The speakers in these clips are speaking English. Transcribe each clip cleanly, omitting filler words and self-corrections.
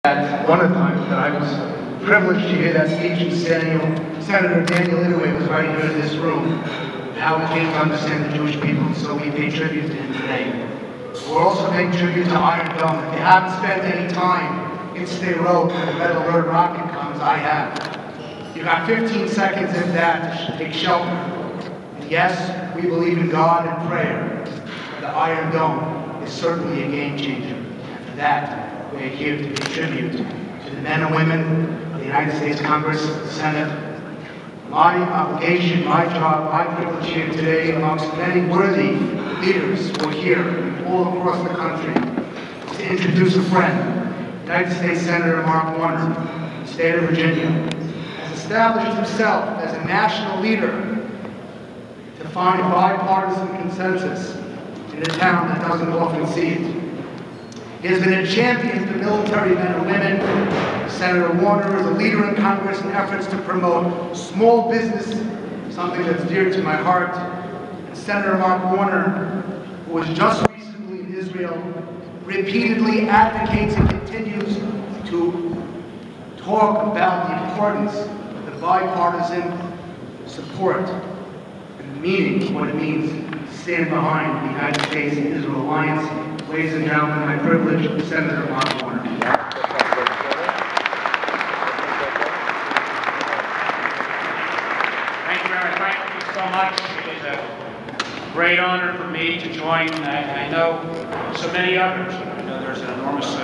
One of the times that I was privileged to hear that speech, Senator Daniel Inouye was right here in this room, how he came to understand the Jewish people, so we pay tribute to him today. We're also paying tribute to Iron Dome. If you haven't spent any time in State Road when the red alert rocket comes, I have. You got 15 seconds in that to take shelter. And yes, we believe in God and prayer, but the Iron Dome is certainly a game changer. And for that, we're here to pay tribute to the men and women of the United States Congress, the Senate. My obligation, my job, my privilege here today, amongst many worthy leaders who are here all across the country, is to introduce a friend, United States Senator R.Warner, from the state of Virginia, has established himself as a national leader to find bipartisan consensus in a town that doesn't often see it. He has been a champion for military men and women. Senator Warner is a leader in Congress in efforts to promote small business, something that's dear to my heart. And Senator R.Warner, who was just recently in Israel, repeatedly advocates and continues to talk about the importance of the bipartisan support and the meaning of what it means to stand behind the United States and Israel alliance. Ladies and gentlemen, my privilege, Senator R.Warner. Thank you so much. It is a great honor for me to join. I know so many others. I know there's an enormous,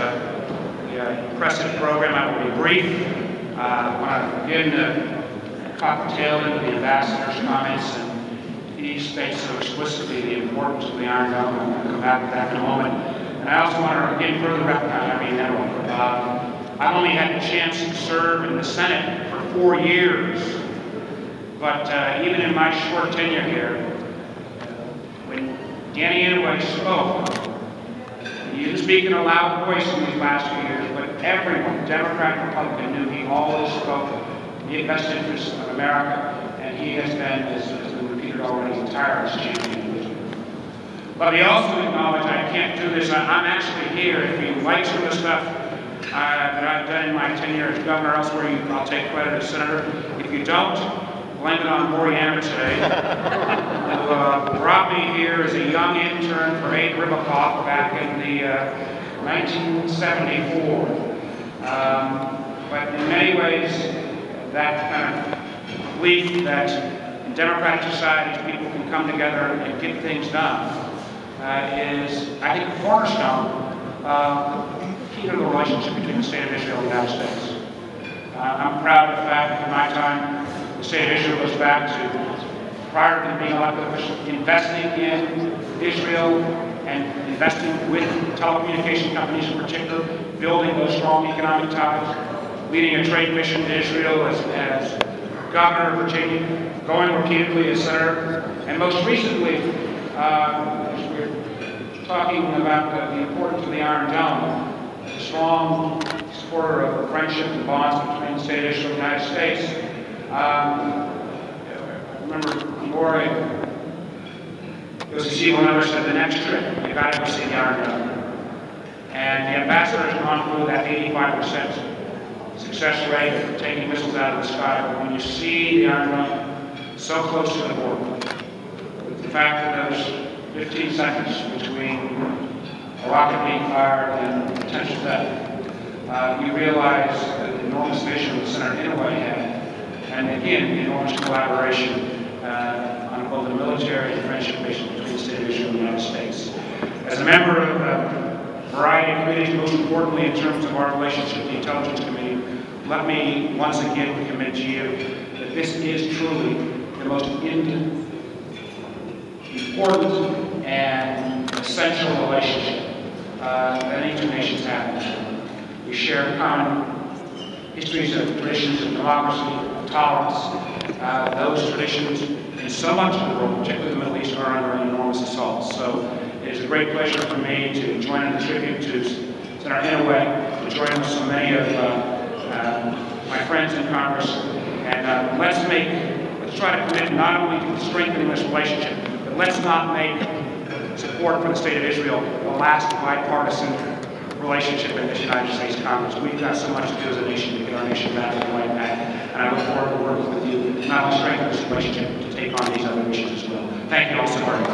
impressive program. I will be brief. I want to begin cocktailing the ambassador's comments, and he states so explicitly the importance of the Iron Dome. I'm going to come back to that in a moment. And I also want to again further recognize, I've only had the chance to serve in the Senate for 4 years, but even in my short tenure here, when Danny Inouye spoke, he didn't speak in a loud voice in these last few years, but everyone, Democrat, Republican, knew he always spoke in the best interests of America, and he has been, as has been repeated already, his tireless champion. But he also acknowledged, I can't do this, I'm actually here. If you like some of the stuff that I've done in my tenure as governor elsewhere, I'll take credit as senator. If you don't, blame it on Oriana today, who brought me here as a young intern for Abe Ribicoff back in the 1974. But in many ways, that kind of belief that in democratic societies people can come together and get things done is, I think, a cornerstone key to the relationship between the state of Israel and the United States. I'm proud of the fact that in my time, the state of Israel goes back to, prior to being elected official, investing in Israel and investing with telecommunication companies in particular, building those strong economic ties, leading a trade mission to Israel as governor of Virginia, going repeatedly as senator, and most recently, as we're talking about the importance of the Iron Dome, a strong supporter of friendship and bonds between the state of Israel and the United States. I remember Lori goes to see one of us at the next trip. You got to go see the Iron Dome. And the ambassador's gone through that 85% success rate of taking missiles out of the sky. But when you see the Iron Dome so close to the border, with the fact that those 15 seconds between a rocket being fired and potential death, you realize the enormous vision that Senator Inouye had, and again, the enormous collaboration on both the military and friendship basis between the state of Israel and the United States. As a member of a variety of committees, most importantly in terms of our relationship with the Intelligence Committee, let me once again commit to you that this is truly the most important and essential relationship that any two nations have. We share common histories of traditions of democracy, of tolerance. Those traditions in so much of the world, particularly the Middle East, are under enormous assault. So it is a great pleasure for me to join in the tribute to Senator Inouye, to join with so many of my friends in Congress, and let's try to commit not only to strengthening this relationship, but let's not make support for the state of Israel the last bipartisan relationship in this United States Congress. We've got so much to do as a nation to get our nation back on the right path, and I look forward to working with you, not only strengthen this relationship, to take on these other issues as well. Thank you all so very much.